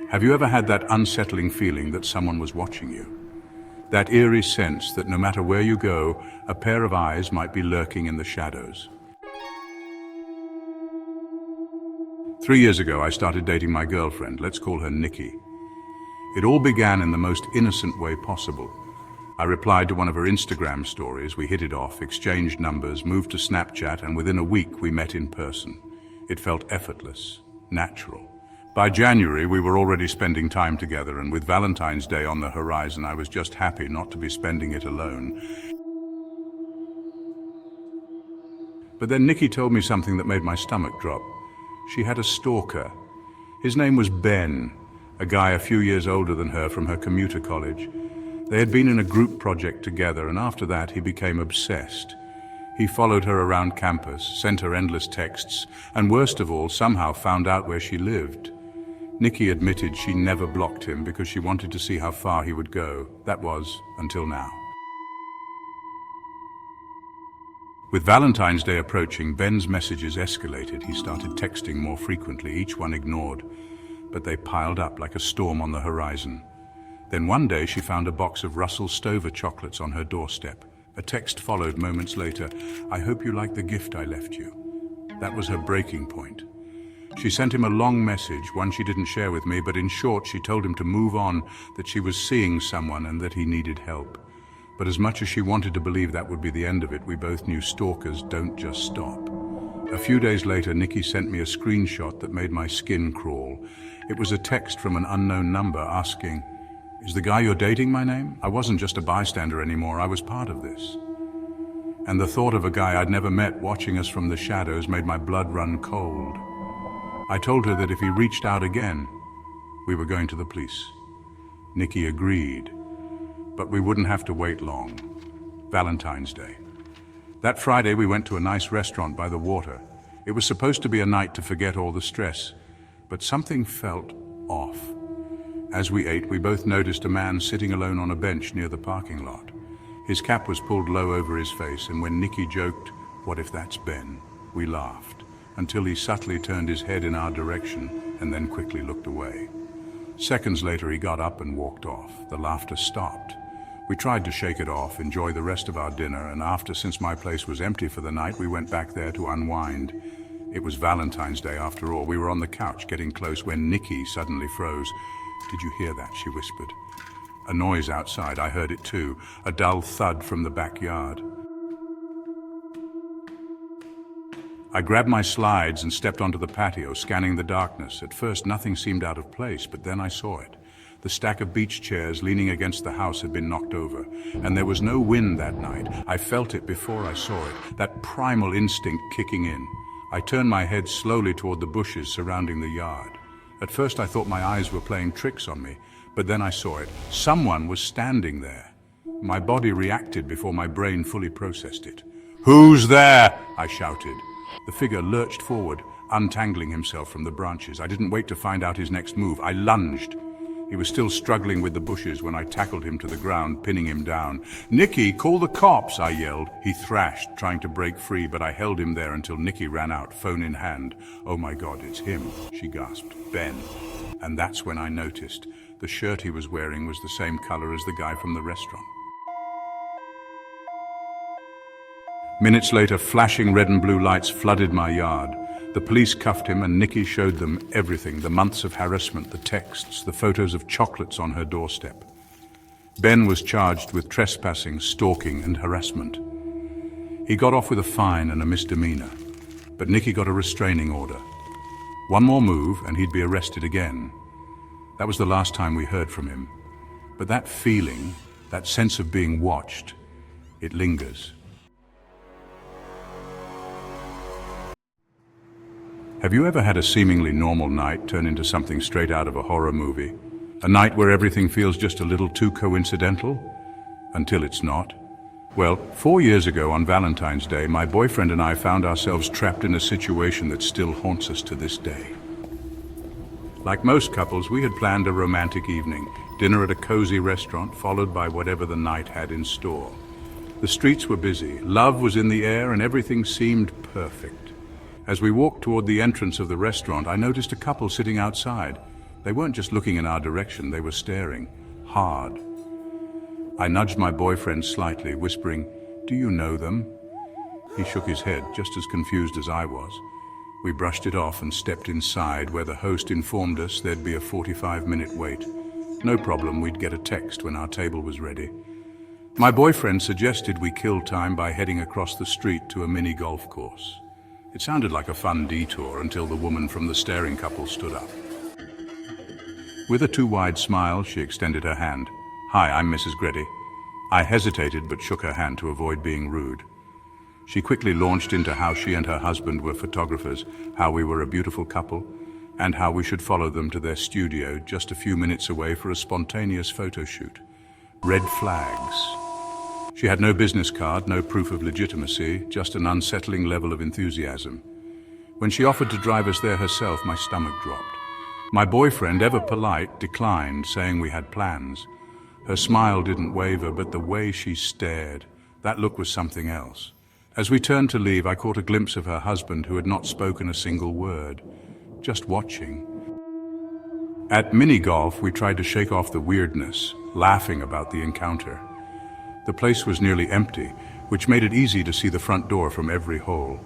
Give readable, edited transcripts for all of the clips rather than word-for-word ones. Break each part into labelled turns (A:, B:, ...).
A: Have you ever had that unsettling feeling that someone was watching you? That eerie sense that no matter where you go, a pair of eyes might be lurking in the shadows. 3 years ago, I started dating my girlfriend. Let's call her Nikki. It all began in the most innocent way possible. I replied to one of her Instagram stories, we hit it off, exchanged numbers, moved to Snapchat, and within a week we met in person. It felt effortless, natural. By January, we were already spending time together, and with Valentine's Day on the horizon, I was just happy not to be spending it alone. But then Nikki told me something that made my stomach drop. She had a stalker. His name was Ben, a guy a few years older than her from her commuter college. They had been in a group project together, and after that he became obsessed. He followed her around campus, sent her endless texts, and worst of all, somehow found out where she lived. Nikki admitted she never blocked him because she wanted to see how far he would go. That was, until now. With Valentine's Day approaching, Ben's messages escalated. He started texting more frequently, each one ignored, but they piled up like a storm on the horizon. Then one day she found a box of Russell Stover chocolates on her doorstep. A text followed moments later. "I hope you like the gift I left you." That was her breaking point. She sent him a long message, one she didn't share with me, but in short she told him to move on, that she was seeing someone and that he needed help. But as much as she wanted to believe that would be the end of it, we both knew stalkers don't just stop. A few days later, Nikki sent me a screenshot that made my skin crawl. It was a text from an unknown number asking, "Is the guy you're dating my name?" I wasn't just a bystander anymore, I was part of this. And the thought of a guy I'd never met watching us from the shadows made my blood run cold. I told her that if he reached out again, we were going to the police. Nikki agreed, but we wouldn't have to wait long. Valentine's Day. That Friday we went to a nice restaurant by the water. It was supposed to be a night to forget all the stress, but something felt off. As we ate, we both noticed a man sitting alone on a bench near the parking lot. His cap was pulled low over his face, and when Nikki joked, "What if that's Ben?" we laughed, until he subtly turned his head in our direction and then quickly looked away. Seconds later, he got up and walked off. The laughter stopped. We tried to shake it off, enjoy the rest of our dinner, and since my place was empty for the night, we went back there to unwind. It was Valentine's Day after all. We were on the couch getting close when Nikki suddenly froze. "Did you hear that?" she whispered. A noise outside, I heard it too, a dull thud from the backyard. I grabbed my slides and stepped onto the patio, scanning the darkness. At first, nothing seemed out of place, but then I saw it. The stack of beach chairs leaning against the house had been knocked over, and there was no wind that night. I felt it before I saw it, that primal instinct kicking in. I turned my head slowly toward the bushes surrounding the yard. At first I thought my eyes were playing tricks on me, but then I saw it. Someone was standing there. My body reacted before my brain fully processed it. "Who's there?" I shouted. The figure lurched forward, untangling himself from the branches. I didn't wait to find out his next move. I lunged. He was still struggling with the bushes when I tackled him to the ground, pinning him down. "Nikki, call the cops!" I yelled. He thrashed, trying to break free, but I held him there until Nikki ran out, phone in hand. "Oh my God, it's him," she gasped. "Ben." And that's when I noticed. The shirt he was wearing was the same color as the guy from the restaurant. Minutes later, flashing red and blue lights flooded my yard. The police cuffed him and Nikki showed them everything, the months of harassment, the texts, the photos of chocolates on her doorstep. Ben was charged with trespassing, stalking, and harassment. He got off with a fine and a misdemeanor, but Nikki got a restraining order. One more move and he'd be arrested again. That was the last time we heard from him. But that feeling, that sense of being watched, it lingers. Have you ever had a seemingly normal night turn into something straight out of a horror movie? A night where everything feels just a little too coincidental? Until it's not. Well, 4 years ago on Valentine's Day, my boyfriend and I found ourselves trapped in a situation that still haunts us to this day. Like most couples, we had planned a romantic evening, dinner at a cozy restaurant, followed by whatever the night had in store. The streets were busy, love was in the air, and everything seemed perfect. As we walked toward the entrance of the restaurant, I noticed a couple sitting outside. They weren't just looking in our direction, they were staring. Hard. I nudged my boyfriend slightly, whispering, "Do you know them?" He shook his head, just as confused as I was. We brushed it off and stepped inside, where the host informed us there'd be a 45-minute wait. No problem, we'd get a text when our table was ready. My boyfriend suggested we kill time by heading across the street to a mini golf course. It sounded like a fun detour until the woman from the staring couple stood up. With a too-wide smile, she extended her hand. "Hi, I'm Mrs. Grady." I hesitated but shook her hand to avoid being rude. She quickly launched into how she and her husband were photographers, how we were a beautiful couple, and how we should follow them to their studio just a few minutes away for a spontaneous photo shoot. Red flags. She had no business card, no proof of legitimacy, just an unsettling level of enthusiasm. When she offered to drive us there herself, my stomach dropped. My boyfriend, ever polite, declined, saying we had plans. Her smile didn't waver, but the way she stared, that look was something else. As we turned to leave, I caught a glimpse of her husband, who had not spoken a single word, just watching. At mini-golf, we tried to shake off the weirdness, laughing about the encounter. The place was nearly empty, which made it easy to see the front door from every hole.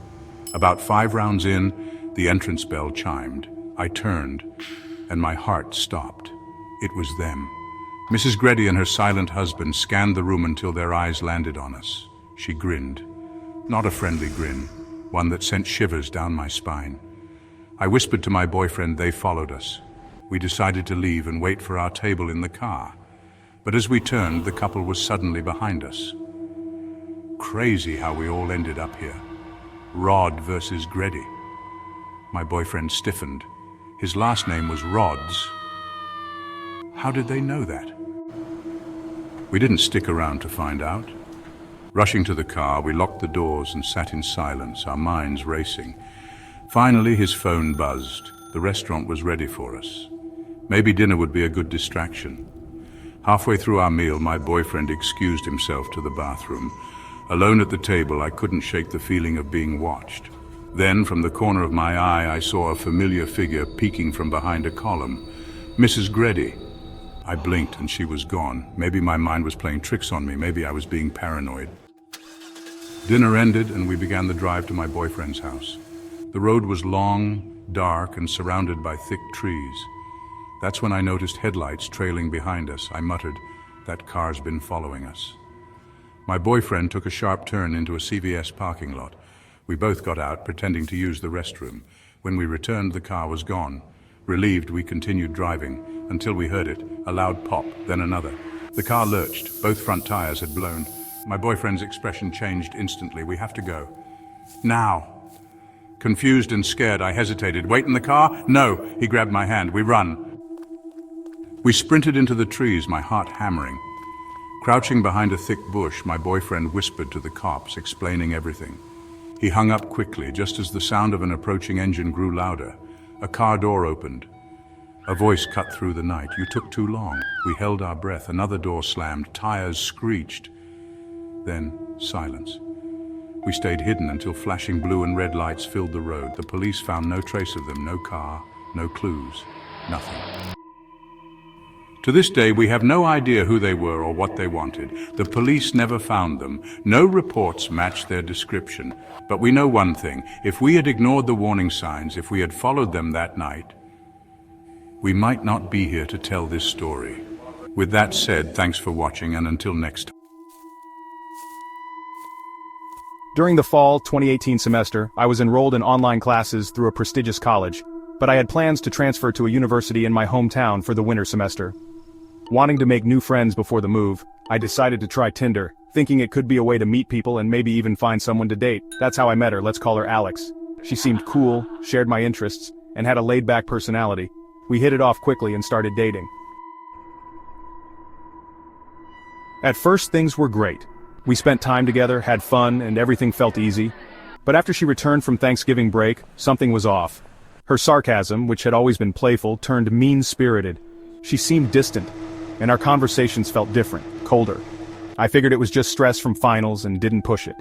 A: About 5 rounds in, the entrance bell chimed. I turned, and my heart stopped. It was them. Mrs. Grady and her silent husband scanned the room until their eyes landed on us. She grinned. Not a friendly grin, one that sent shivers down my spine. I whispered to my boyfriend they followed us. We decided to leave and wait for our table in the car. But as we turned, the couple was suddenly behind us. Crazy how we all ended up here. Rod versus Grady. My boyfriend stiffened. His last name was Rods. How did they know that? We didn't stick around to find out. Rushing to the car, we locked the doors and sat in silence, our minds racing. Finally, his phone buzzed. The restaurant was ready for us. Maybe dinner would be a good distraction. Halfway through our meal, my boyfriend excused himself to the bathroom. Alone at the table, I couldn't shake the feeling of being watched. Then, from the corner of my eye, I saw a familiar figure peeking from behind a column. Mrs. Grady. I blinked and she was gone. Maybe my mind was playing tricks on me. Maybe I was being paranoid. Dinner ended and we began the drive to my boyfriend's house. The road was long, dark, and surrounded by thick trees. That's when I noticed headlights trailing behind us. I muttered, "That car's been following us." My boyfriend took a sharp turn into a CVS parking lot. We both got out, pretending to use the restroom. When we returned, the car was gone. Relieved, we continued driving, until we heard it, a loud pop, then another. The car lurched. Both front tires had blown. My boyfriend's expression changed instantly. "We have to go. Now." Confused and scared, I hesitated. "Wait in the car?" "No." He grabbed my hand. "We run." We sprinted into the trees, my heart hammering. Crouching behind a thick bush, my boyfriend whispered to the cops, explaining everything. He hung up quickly, just as the sound of an approaching engine grew louder. A car door opened. A voice cut through the night. "You took too long." We held our breath. Another door slammed. Tires screeched. Then, silence. We stayed hidden until flashing blue and red lights filled the road. The police found no trace of them, no car, no clues, nothing. To this day, we have no idea who they were or what they wanted. The police never found them. No reports matched their description. But we know one thing. If we had ignored the warning signs, if we had followed them that night, we might not be here to tell this story. With that said, thanks for watching, and until next time.
B: During the fall 2018 semester, I was enrolled in online classes through a prestigious college, but I had plans to transfer to a university in my hometown for the winter semester. Wanting to make new friends before the move, I decided to try Tinder, thinking it could be a way to meet people and maybe even find someone to date. That's how I met her. Let's call her Alex. She seemed cool, shared my interests, and had a laid-back personality. We hit it off quickly and started dating. At first, things were great. We spent time together, had fun, and everything felt easy. But after she returned from Thanksgiving break, something was off. Her sarcasm, which had always been playful, turned mean-spirited. She seemed distant, and our conversations felt different, colder. I figured it was just stress from finals and didn't push it.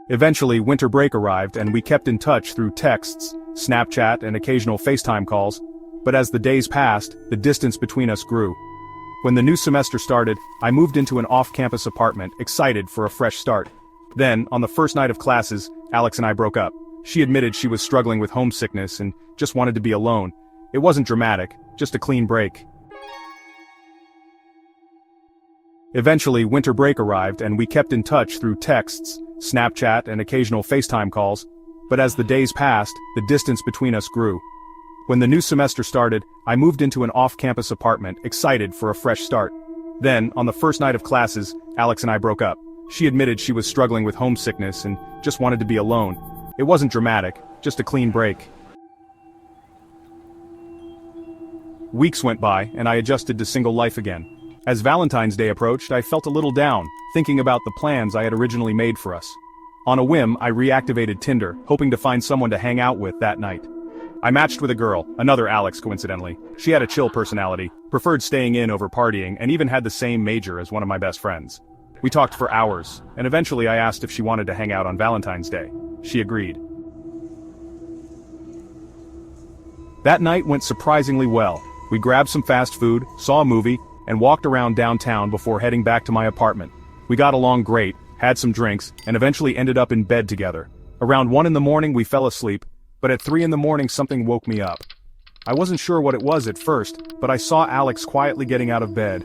B: Eventually, winter break arrived and we kept in touch through texts, Snapchat, and occasional FaceTime calls, but as the days passed, the distance between us grew. When the new semester started, I moved into an off-campus apartment, excited for a fresh start. Then, on the first night of classes, Alex and I broke up. She admitted she was struggling with homesickness and just wanted to be alone. It wasn't dramatic, just a clean break. Eventually, winter break arrived and we kept in touch through texts, Snapchat, and occasional FaceTime calls, but as the days passed, the distance between us grew. When the new semester started, I moved into an off-campus apartment, excited for a fresh start. Then, on the first night of classes, Alex and I broke up. She admitted she was struggling with homesickness and just wanted to be alone. It wasn't dramatic, just a clean break. Weeks went by, and I adjusted to single life again. As Valentine's Day approached, I felt a little down, thinking about the plans I had originally made for us. On a whim, I reactivated Tinder, hoping to find someone to hang out with that night. I matched with a girl, another Alex coincidentally. She had a chill personality, preferred staying in over partying, and even had the same major as one of my best friends. We talked for hours, and eventually I asked if she wanted to hang out on Valentine's Day. She agreed. That night went surprisingly well. We grabbed some fast food, saw a movie, and walked around downtown before heading back to my apartment. We got along great, had some drinks, and eventually ended up in bed together. Around 1 in the morning we fell asleep, but at 3 in the morning something woke me up. I wasn't sure what it was at first, but I saw Alex quietly getting out of bed.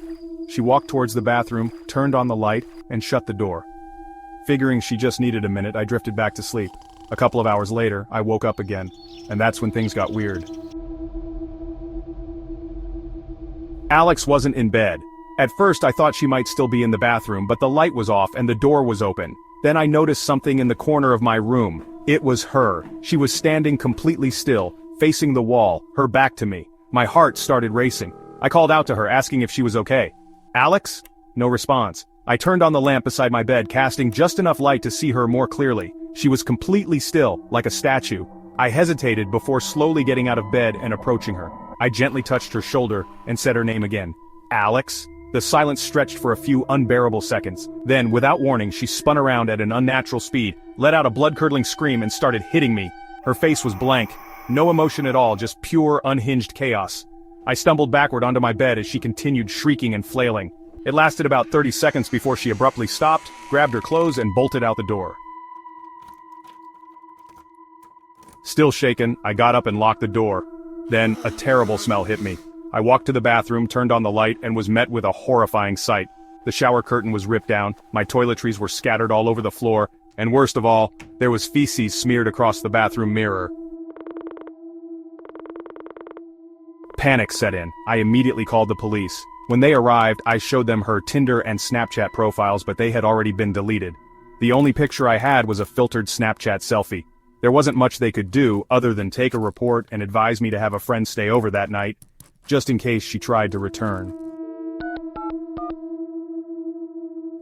B: She walked towards the bathroom, turned on the light, and shut the door. Figuring she just needed a minute, I drifted back to sleep. A couple of hours later, I woke up again, and that's when things got weird. Alex wasn't in bed. At first I thought she might still be in the bathroom, but the light was off and the door was open. Then I noticed something in the corner of my room. It was her. She was standing completely still, facing the wall, her back to me. My heart started racing. I called out to her, asking if she was okay. "Alex?" No response. I turned on the lamp beside my bed, casting just enough light to see her more clearly. She was completely still, like a statue. I hesitated before slowly getting out of bed and approaching her. I gently touched her shoulder and said her name again. "Alex?" The silence stretched for a few unbearable seconds. Then, without warning, she spun around at an unnatural speed, let out a blood-curdling scream and started hitting me. Her face was blank. No emotion at all, just pure, unhinged chaos. I stumbled backward onto my bed as she continued shrieking and flailing. It lasted about 30 seconds before she abruptly stopped, grabbed her clothes, and bolted out the door. Still shaken, I got up and locked the door. Then, a terrible smell hit me. I walked to the bathroom, turned on the light, and was met with a horrifying sight. The shower curtain was ripped down, my toiletries were scattered all over the floor, and worst of all, there was feces smeared across the bathroom mirror. Panic set in. I immediately called the police. When they arrived, I showed them her Tinder and Snapchat profiles, but they had already been deleted. The only picture I had was a filtered Snapchat selfie. There wasn't much they could do other than take a report and advise me to have a friend stay over that night, just in case she tried to return.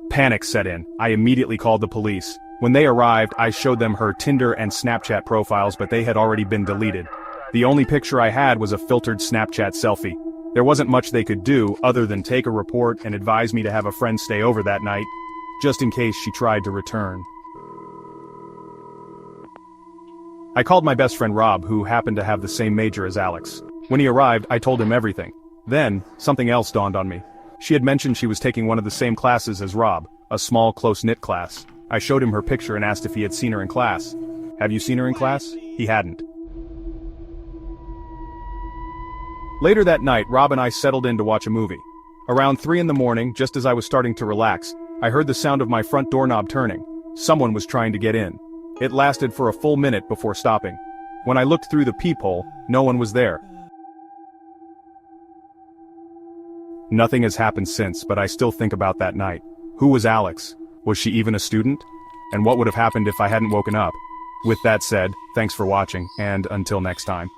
B: Panic set in. I immediately called the police. When they arrived, I showed them her Tinder and Snapchat profiles, but they had already been deleted. The only picture I had was a filtered Snapchat selfie. There wasn't much they could do other than take a report and advise me to have a friend stay over that night, just in case she tried to return. I called my best friend Rob, who happened to have the same major as Alex. When he arrived, I told him everything. Then, something else dawned on me. She had mentioned she was taking one of the same classes as Rob, a small, close-knit class. I showed him her picture and asked if he had seen her in class. "Have you seen her in class?" He hadn't. Later that night, Rob and I settled in to watch a movie. Around 3 in the morning, just as I was starting to relax, I heard the sound of my front doorknob turning. Someone was trying to get in. It lasted for a full minute before stopping. When I looked through the peephole, no one was there. Nothing has happened since, but I still think about that night. Who was Alex? Was she even a student? And what would have happened if I hadn't woken up? With that said, thanks for watching, and until next time.